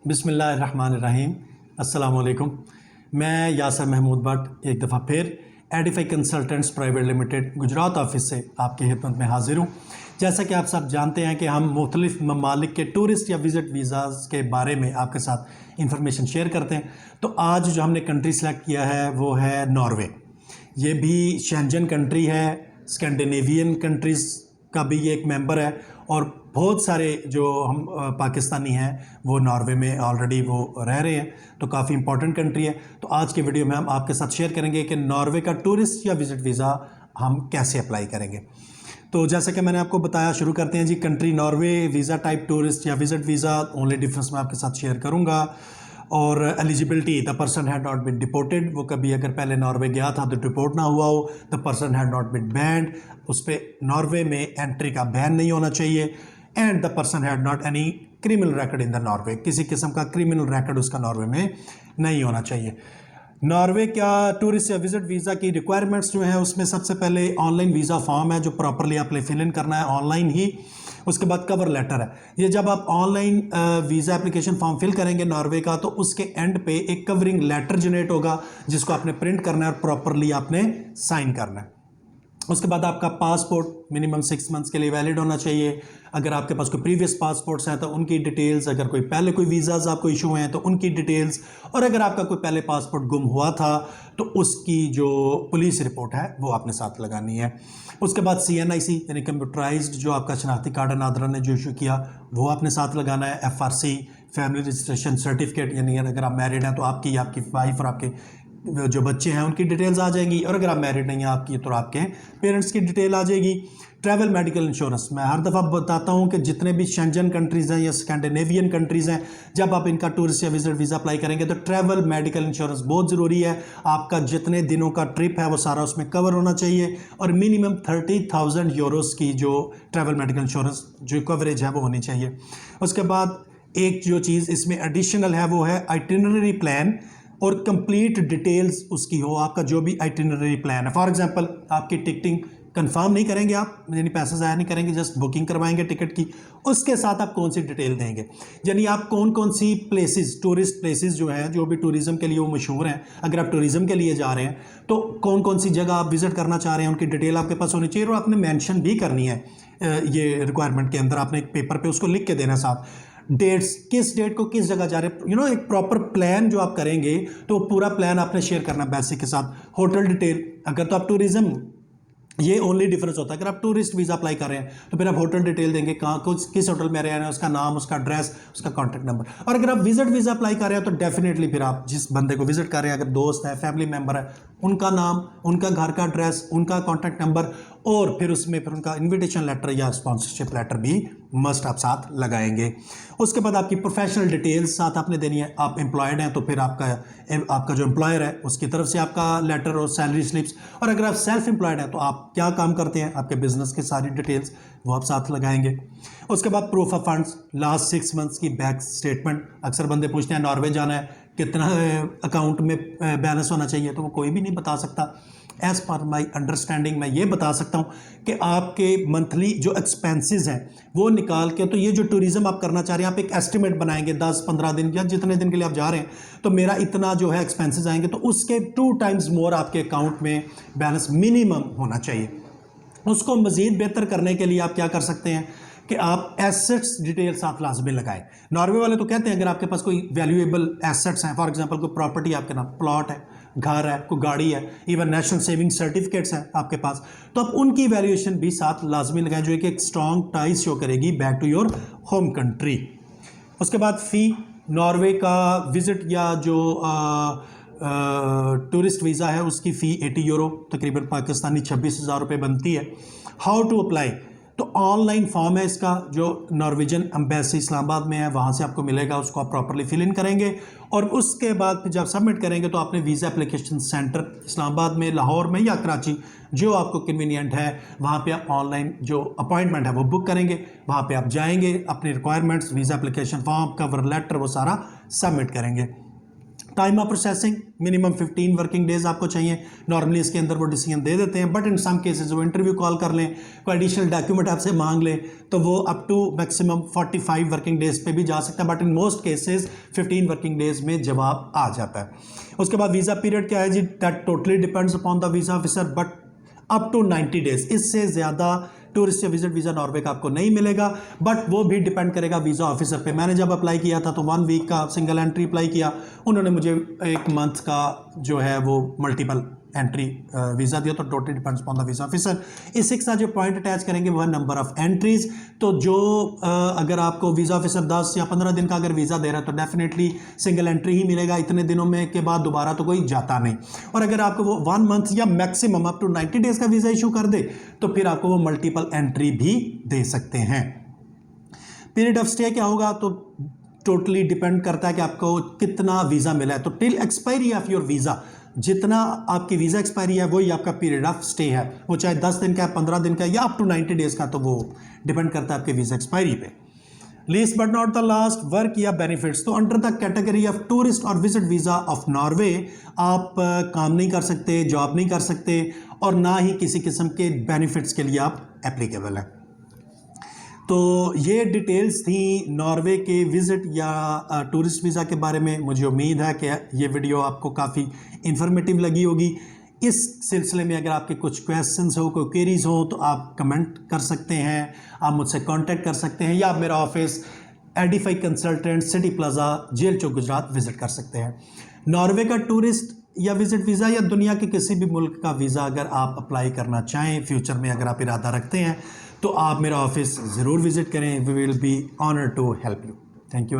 बिस्मिल्लाहिर्रहमानिर्रहीम। अस्सलाम वालेकुम। मैं यासर महमूद भट्ट एक दफ़ा फिर Edify consultants private limited Gujarat office से आपकी खिदमत में हाजिर हूँ। जैसा कि आप सब जानते हैं कि हम मुख्तलिफ़ ममालिक के टूरिस्ट या विज़िट वीज़ाज़ के बारे में आपके साथ इंफॉर्मेशन शेयर करते हैं। तो आज जो हमने कंट्री सेलेक्ट किया है वो है नॉर्वे। ये भी शेंजन कंट्री है, स्कैंडिनेवियन कंट्रीज़ का भी ये एक मेंबर है और बहुत सारे जो हम पाकिस्तानी हैं वो नॉर्वे में ऑलरेडी वो रह रहे हैं, तो काफ़ी इंपॉर्टेंट कंट्री है। तो आज के वीडियो में हम आपके साथ शेयर करेंगे कि नॉर्वे का टूरिस्ट या विज़िट वीज़ा हम कैसे अप्लाई करेंगे। तो जैसे कि मैंने आपको बताया, शुरू करते हैं जी। Country Norway, visa type tourist या विज़िट वीज़ा, ओनली डिफरेंस मैं आपके साथ शेयर करूँगा। और eligibility, the person had not been deported, वो कभी अगर पहले नॉर्वे गया था तो डिपोर्ट ना हुआ हो। The person had not been banned, उस पर नॉर्वे में एंट्री का बैन नहीं होना चाहिए। And the person had not any criminal record in the Norway, किसी किस्म का क्रिमिनल रिकॉर्ड उसका नॉर्वे में नहीं होना चाहिए। नॉर्वे का टूरिस्ट या विजिट वीज़ा की रिक्वायरमेंट्स जो है उसमें सबसे पहले ऑनलाइन वीज़ा फॉर्म है जो प्रॉपरली आपने फिल इन करना है ऑनलाइन ही। उसके बाद कवर लेटर है। ये जब आप online visa application form fill करेंगे नॉर्वे का, तो उसके एंड पे एक कवरिंग लेटर जनरेट होगा जिसको आपने प्रिंट करना है और प्रॉपरली आपने साइन करना है। उसके बाद आपका पासपोर्ट मिनिमम 6 मंथ्स के लिए वैलिड होना चाहिए। अगर आपके पास कोई प्रीवियस पासपोर्ट्स हैं तो उनकी डिटेल्स, अगर कोई पहले कोई वीज़ाज आपको इशू हैं तो उनकी डिटेल्स, और अगर आपका कोई पहले पासपोर्ट गुम हुआ था तो उसकी जो पुलिस रिपोर्ट है वो आपने साथ लगानी है। उसके बाद CNIC यानी कंप्यूटराइज्ड जो आपका शनाख्ती कार्ड नादरा ने जो इशू किया वो आपने साथ लगाना है। FRC फैमिली रजिस्ट्रेशन सर्टिफिकेट, यानी अगर आप मैरिड हैं तो आपकी वाइफ और आपके जो बच्चे हैं उनकी डिटेल्स आ जाएंगी, और अगर आप मैरिड नहीं हैं आपकी तो आपके पेरेंट्स की डिटेल आ जाएगी। ट्रैवल मेडिकल इंश्योरेंस, मैं हर दफ़ा बताता हूं कि जितने भी शेंजन कंट्रीज़ हैं या स्कैंडिनेवियन कंट्रीज़ हैं, जब आप इनका टूरिस्ट या विजिट वीज़ा अप्लाई करेंगे तो ट्रैवल मेडिकल इंश्योरेंस बहुत ज़रूरी है। आपका जितने दिनों का ट्रिप है वो सारा उसमें कवर होना चाहिए, और मिनिमम 30,000 यूरोज़ की जो ट्रैवल मेडिकल इंश्योरेंस जो कवरेज है वो होनी चाहिए। उसके बाद एक जो चीज़ इसमें एडिशनल है वो है आइटिनरी प्लान, और कंप्लीट डिटेल्स उसकी हो, आपका जो भी आइटिनरी प्लान है। फॉर एग्जांपल आपकी टिकटिंग कंफर्म नहीं करेंगे आप, यानी पैसा ज़ाया नहीं करेंगे, जस्ट बुकिंग करवाएंगे टिकट की, उसके साथ आप कौन सी डिटेल देंगे, यानी आप कौन कौन सी प्लेसेस, टूरिस्ट प्लेसेस जो हैं जो भी टूरिज़म के लिए वो मशहूर हैं, अगर आप टूरिज़म के लिए जा रहे हैं तो कौन कौन सी जगह आप विज़िट करना चाह रहे हैं उनकी डिटेल आपके पास होनी चाहिए। और आपने मैंशन भी करनी है ये रिक्वायरमेंट के अंदर, आपने एक पेपर पर उसको लिख के देना साथ, डेट्स, किस डेट को किस जगह जा रहे हैं, एक प्रॉपर प्लान जो आप करेंगे तो पूरा प्लान आपने शेयर करना बेसिक के साथ। होटल डिटेल, अगर तो आप टूरिज्म, ये ओनली डिफरेंस होता है, अगर आप टूरिस्ट वीज़ा अप्लाई कर रहे हैं तो फिर आप होटल डिटेल देंगे, कहाँ किस होटल में रह रहे हैं, उसका नाम, उसका एड्रेस, उसका कॉन्टैक्ट नंबर। और अगर आप विजिट वीज़ा अप्लाई कर रहे हैं तो डेफिनेटली फिर आप जिस बंदे को विजिट कर रहे हैं, अगर दोस्त है, फैमिली मेम्बर है, उनका नाम, उनका घर का एड्रेस, उनका कॉन्टैक्ट नंबर, और फिर उसमें फिर उनका इन्विटेशन लेटर या स्पॉन्सरशिप लेटर भी मस्ट आप साथ लगाएंगे। उसके बाद आपकी प्रोफेशनल डिटेल्स साथ आपने देनी है। आप एम्प्लॉयड हैं तो फिर आपका जो एम्प्लॉयर है उसकी तरफ से आपका लेटर और सैलरी स्लिप्स, और अगर आप सेल्फ एम्प्लॉयड हैं तो आप क्या काम करते हैं, आपके बिजनेस की सारी डिटेल्स वो आप साथ लगाएंगे। उसके बाद proof of funds, last 6 months की बैंक स्टेटमेंट। अक्सर बंदे पूछते हैं नॉर्वे जाना है कितना अकाउंट में बैलेंस होना चाहिए, तो वो कोई भी नहीं बता सकता। एज़ पर माई अंडरस्टैंडिंग मैं ये बता सकता हूँ कि आपके मंथली जो एक्सपेंसेस हैं वो निकाल के, तो ये जो टूरिज़्म आप करना चाह रहे हैं आप एक एस्टिमेट बनाएंगे 10-15 दिन या जितने दिन के लिए आप जा रहे हैं, तो मेरा इतना जो है एक्सपेंसेस आएंगे, तो उसके 2 टाइम्स मोर आपके अकाउंट में बैलेंस मिनिमम होना चाहिए। उसको मज़ीद बेहतर करने के लिए आप क्या कर सकते हैं कि आप एसेट्स डिटेल साथ लाजमी लगाएं। नॉर्वे वाले तो कहते हैं अगर आपके पास कोई वैल्यूएबल एसेट्स हैं, फॉर एग्जांपल कोई प्रॉपर्टी आपके नाम, प्लॉट है, घर है, कोई गाड़ी है, इवन नेशनल सेविंग सर्टिफिकेट्स हैं आपके पास, तो आप उनकी वैल्यूएशन भी साथ लाजमी लगाएं जो एक स्ट्रॉन्ग टाइज शो करेगी back to your home country. उसके बाद फ़ी, नॉर्वे का विज़िट या जो टूरिस्ट वीज़ा है उसकी फ़ी 80 यूरो, तकरीबन पाकिस्तानी 26,000 रुपये बनती है। हाउ टू अप्लाई, तो ऑनलाइन फॉर्म है इसका जो नॉर्वेजन एम्बेसी इस्लामाबाद में है वहाँ से आपको मिलेगा, उसको आप प्रॉपरली फिल इन करेंगे, और उसके बाद फिर जब सबमिट करेंगे तो आपने वीज़ा एप्लीकेशन सेंटर इस्लामाबाद में, लाहौर में या कराची, जो आपको कन्वीनियंट है वहाँ पे आप ऑनलाइन जो अपॉइंटमेंट है वो बुक करेंगे, वहाँ पे आप जाएंगे, अपनी requirements, visa application form, cover letter, वो सारा सबमिट करेंगे। Time of processing minimum 15 working days आपको चाहिए। नॉर्मली इसके अंदर वो डिसीजन दे देते हैं, बट इन सम केसेस वो इंटरव्यू कॉल कर लें, कोई एडिशनल डॉक्यूमेंट आपसे मांग लें, तो वो up to maximum 45 working days पे भी जा सकता है, but in most cases 15 working days में जवाब आ जाता है। उसके बाद वीज़ा पीरियड क्या है जी, that totally depends upon the visa officer, but up to 90 days, इससे ज़्यादा टूरिस्ट या विजिट वीज़ा नॉर्वे का आपको नहीं मिलेगा, बट वो भी डिपेंड करेगा वीज़ा ऑफिसर पे। मैंने जब अप्लाई किया था तो 1 वीक का सिंगल एंट्री अप्लाई किया, उन्होंने मुझे 1 मंथ का जो है वो मल्टीपल एंट्री वीज़ा दिया, तो totally depends upon the visa officer. इसके साथ जो पॉइंट अटैच करेंगे वह नंबर ऑफ एंट्रीज। तो जो अगर आपको वीज़ा ऑफिसर 10 या 15 दिन का अगर वीज़ा दे रहा है तो डेफिनेटली सिंगल एंट्री ही मिलेगा, इतने दिनों में के बाद दोबारा तो कोई जाता नहीं। और अगर आपको वो 1 मंथ या मैक्सिमम अप टू 90 डेज का वीज़ा इशू कर दे तो फिर आपको वो मल्टीपल एंट्री भी दे सकते हैं। पीरियड ऑफ स्टे क्या होगा, तो टोटली डिपेंड करता है कि आपको कितना वीज़ा मिला है। तो till expiry of your visa, जितना आपकी वीज़ा एक्सपायरी है वही आपका पीरियड ऑफ स्टे है, वो चाहे 10 दिन का है, 15 दिन का है या अप टू 90 डेज का, तो वो डिपेंड करता है आपके वीज़ा एक्सपायरी पे। Least but not the last, work या बेनिफिट्स। तो under the category of tourist और विजिट वीज़ा ऑफ नॉर्वे आप काम नहीं कर सकते, जॉब नहीं कर सकते, और ना ही किसी किस्म के बेनिफिट्स के लिए आप एप्लीकेबल हैं। तो ये डिटेल्स थी नॉर्वे के विज़िट या टूरिस्ट वीज़ा के बारे में। मुझे उम्मीद है कि ये वीडियो आपको काफ़ी इन्फॉर्मेटिव लगी होगी। इस सिलसिले में अगर आपके कुछ क्वेश्चंस हो, कोई क्वेरीज हो, तो आप कमेंट कर सकते हैं, आप मुझसे कांटेक्ट कर सकते हैं, या आप मेरा office Edify consultant city plaza jail Chowk Gujarat visit कर सकते हैं। नॉर्वे का टूरिस्ट या विज़िट वीज़ा या दुनिया के किसी भी मुल्क का वीज़ा अगर आप अप्लाई करना चाहें फ्यूचर में, अगर आप इरादा रखते हैं, तो आप मेरा ऑफिस ज़रूर विज़िट करें। We will be honour to help you. Thank you.